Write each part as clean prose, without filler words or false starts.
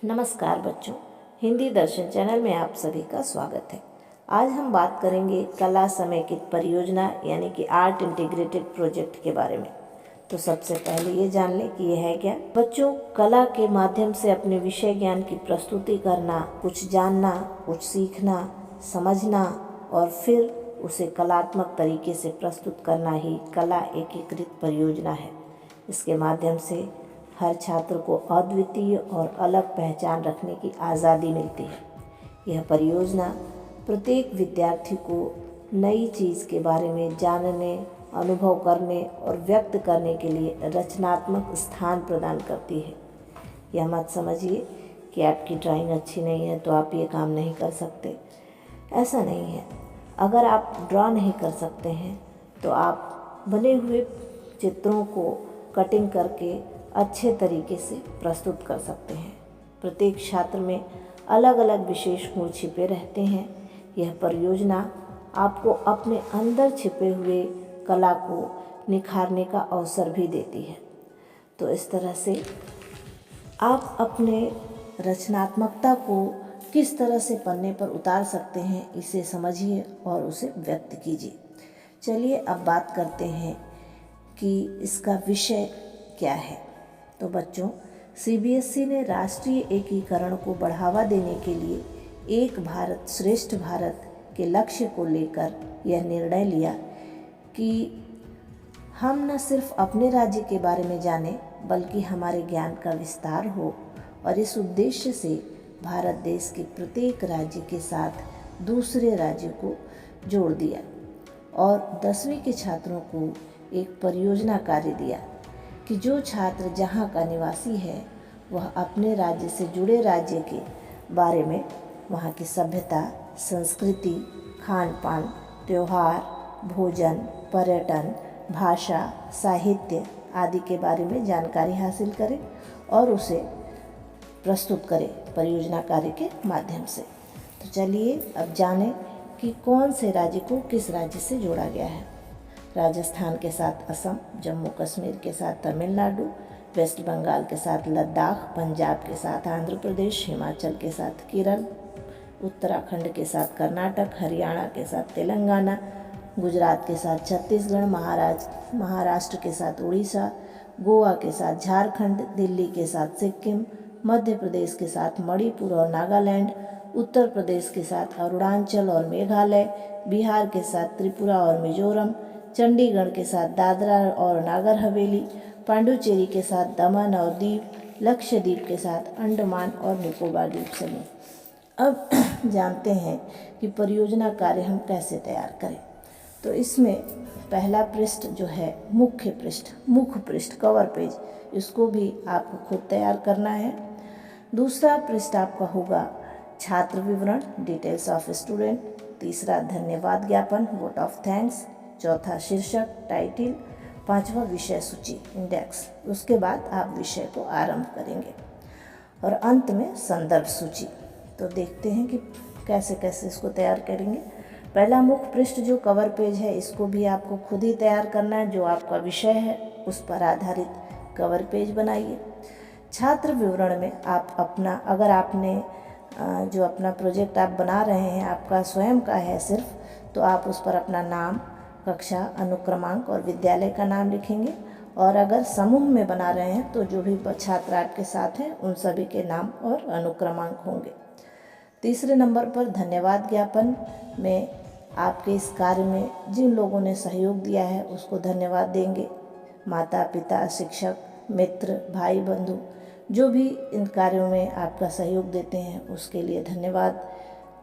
नमस्कार बच्चों, हिंदी दर्शन चैनल में आप सभी का स्वागत है। आज हम बात करेंगे कला समेकित परियोजना यानी कि आर्ट इंटीग्रेटेड प्रोजेक्ट के बारे में। तो सबसे पहले ये जान लें कि यह है क्या। बच्चों, कला के माध्यम से अपने विषय ज्ञान की प्रस्तुति करना, कुछ जानना, कुछ सीखना, समझना और फिर उसे कलात्मक तरीके से प्रस्तुत करना ही कला एकीकृत परियोजना है। इसके माध्यम से हर छात्र को अद्वितीय और अलग पहचान रखने की आज़ादी मिलती है। यह परियोजना प्रत्येक विद्यार्थी को नई चीज़ के बारे में जानने, अनुभव करने और व्यक्त करने के लिए रचनात्मक स्थान प्रदान करती है। यह मत समझिए कि आपकी ड्राइंग अच्छी नहीं है तो आप ये काम नहीं कर सकते। ऐसा नहीं है। अगर आप ड्रॉ नहीं कर सकते हैं तो आप बने हुए चित्रों को कटिंग करके अच्छे तरीके से प्रस्तुत कर सकते हैं। प्रत्येक छात्र में अलग अलग विशेष गुण छिपे रहते हैं। यह परियोजना आपको अपने अंदर छिपे हुए कला को निखारने का अवसर भी देती है। तो इस तरह से आप अपने रचनात्मकता को किस तरह से पन्ने पर उतार सकते हैं, इसे समझिए और उसे व्यक्त कीजिए। चलिए अब बात करते हैं कि इसका विषय क्या है। तो बच्चों, सीबीएसई ने राष्ट्रीय एकीकरण को बढ़ावा देने के लिए एक भारत श्रेष्ठ भारत के लक्ष्य को लेकर यह निर्णय लिया कि हम न सिर्फ अपने राज्य के बारे में जानें बल्कि हमारे ज्ञान का विस्तार हो, और इस उद्देश्य से भारत देश के प्रत्येक राज्य के साथ दूसरे राज्य को जोड़ दिया और 10वीं के छात्रों को एक परियोजना कार्य दिया कि जो छात्र जहाँ का निवासी है वह अपने राज्य से जुड़े राज्य के बारे में, वहाँ की सभ्यता, संस्कृति, खान पान, त्यौहार, भोजन, पर्यटन, भाषा, साहित्य आदि के बारे में जानकारी हासिल करे और उसे प्रस्तुत करे परियोजना कार्य के माध्यम से। तो चलिए अब जानें कि कौन से राज्य को किस राज्य से जोड़ा गया है। राजस्थान के साथ असम, जम्मू कश्मीर के साथ तमिलनाडु, वेस्ट बंगाल के साथ लद्दाख, पंजाब के साथ आंध्र प्रदेश, हिमाचल के साथ केरल, उत्तराखंड के साथ कर्नाटक, हरियाणा के साथ तेलंगाना, गुजरात के साथ छत्तीसगढ़, महाराष्ट्र के साथ उड़ीसा, गोवा के साथ झारखंड, दिल्ली के साथ सिक्किम, मध्य प्रदेश के साथ मणिपुर और नागालैंड, उत्तर प्रदेश के साथ अरुणाचल और मेघालय, बिहार के साथ त्रिपुरा और मिजोरम, चंडीगढ़ के साथ दादरा और नागर हवेली, पांडुचेरी के साथ दमन और दीव, लक्षद्वीप के साथ अंडमान और निकोबार द्वीप समूह। अब जानते हैं कि परियोजना कार्य हम कैसे तैयार करें। तो इसमें पहला पृष्ठ जो है मुख्य पृष्ठ कवर पेज, इसको भी आपको खुद तैयार करना है। दूसरा पृष्ठ आपका होगा छात्र विवरण, डिटेल्स ऑफ स्टूडेंट। तीसरा धन्यवाद ज्ञापन, वोट ऑफ थैंक्स। चौथा शीर्षक, टाइटिल। पांचवा विषय सूची, इंडेक्स। उसके बाद आप विषय को आरंभ करेंगे और अंत में संदर्भ सूची। तो देखते हैं कि कैसे कैसे इसको तैयार करेंगे। पहला मुख्य पृष्ठ जो कवर पेज है, इसको भी आपको खुद ही तैयार करना है। जो आपका विषय है उस पर आधारित कवर पेज बनाइए। छात्र विवरण में आप अपना, अगर आपने जो अपना प्रोजेक्ट आप बना रहे हैं आपका स्वयं का है सिर्फ, तो आप उस पर अपना नाम, कक्षा, अनुक्रमांक और विद्यालय का नाम लिखेंगे। और अगर समूह में बना रहे हैं तो जो भी छात्र आपके साथ हैं उन सभी के नाम और अनुक्रमांक होंगे। तीसरे नंबर पर धन्यवाद ज्ञापन में आपके इस कार्य में जिन लोगों ने सहयोग दिया है उसको धन्यवाद देंगे। माता पिता, शिक्षक, मित्र, भाई बंधु, जो भी इन कार्यों में आपका सहयोग देते हैं उसके लिए धन्यवाद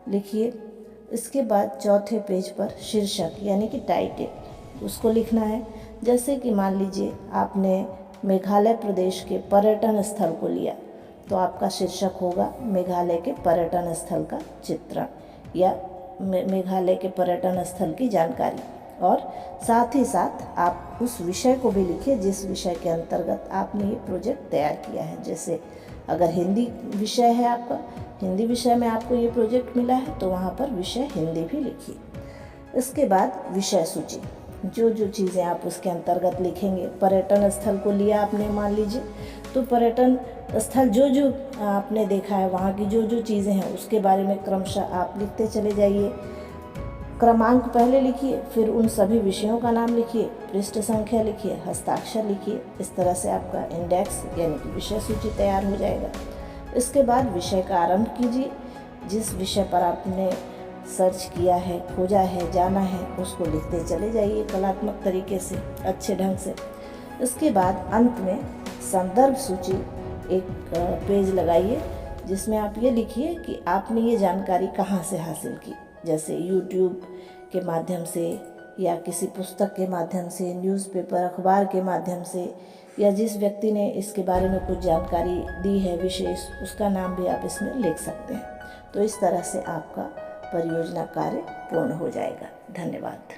लिखिए। इसके बाद चौथे पेज पर शीर्षक यानी कि टाइटल, उसको लिखना है। जैसे कि मान लीजिए आपने मेघालय प्रदेश के पर्यटन स्थल को लिया तो आपका शीर्षक होगा मेघालय के पर्यटन स्थल का चित्रण या मेघालय के पर्यटन स्थल की जानकारी। और साथ ही साथ आप उस विषय को भी लिखिए जिस विषय के अंतर्गत आपने ये प्रोजेक्ट तैयार किया है। जैसे अगर हिंदी विषय है आपका, हिंदी विषय में आपको ये प्रोजेक्ट मिला है तो वहाँ पर विषय हिंदी भी लिखिए। इसके बाद विषय सूची, जो जो चीज़ें आप उसके अंतर्गत लिखेंगे। पर्यटन स्थल को लिया आपने मान लीजिए, तो पर्यटन स्थल जो जो आपने देखा है, वहाँ की जो जो चीज़ें हैं उसके बारे में क्रमशः आप लिखते चले जाइए। क्रमांक पहले लिखिए, फिर उन सभी विषयों का नाम लिखिए, पृष्ठ संख्या लिखिए, हस्ताक्षर लिखिए। इस तरह से आपका इंडेक्स यानी कि विषय सूची तैयार हो जाएगा। इसके बाद विषय का आरंभ कीजिए। जिस विषय पर आपने सर्च किया है, खोजा है, जाना है, उसको लिखते चले जाइए कलात्मक तरीके से, अच्छे ढंग से। इसके बाद अंत में संदर्भ सूची एक पेज लगाइए, जिसमें आप ये लिखिए कि आपने ये जानकारी कहाँ से हासिल की, जैसे यूट्यूब के माध्यम से या किसी पुस्तक के माध्यम से, न्यूज़पेपर अखबार के माध्यम से, या जिस व्यक्ति ने इसके बारे में कुछ जानकारी दी है विशेष, उसका नाम भी आप इसमें लिख सकते हैं। तो इस तरह से आपका परियोजना कार्य पूर्ण हो जाएगा। धन्यवाद।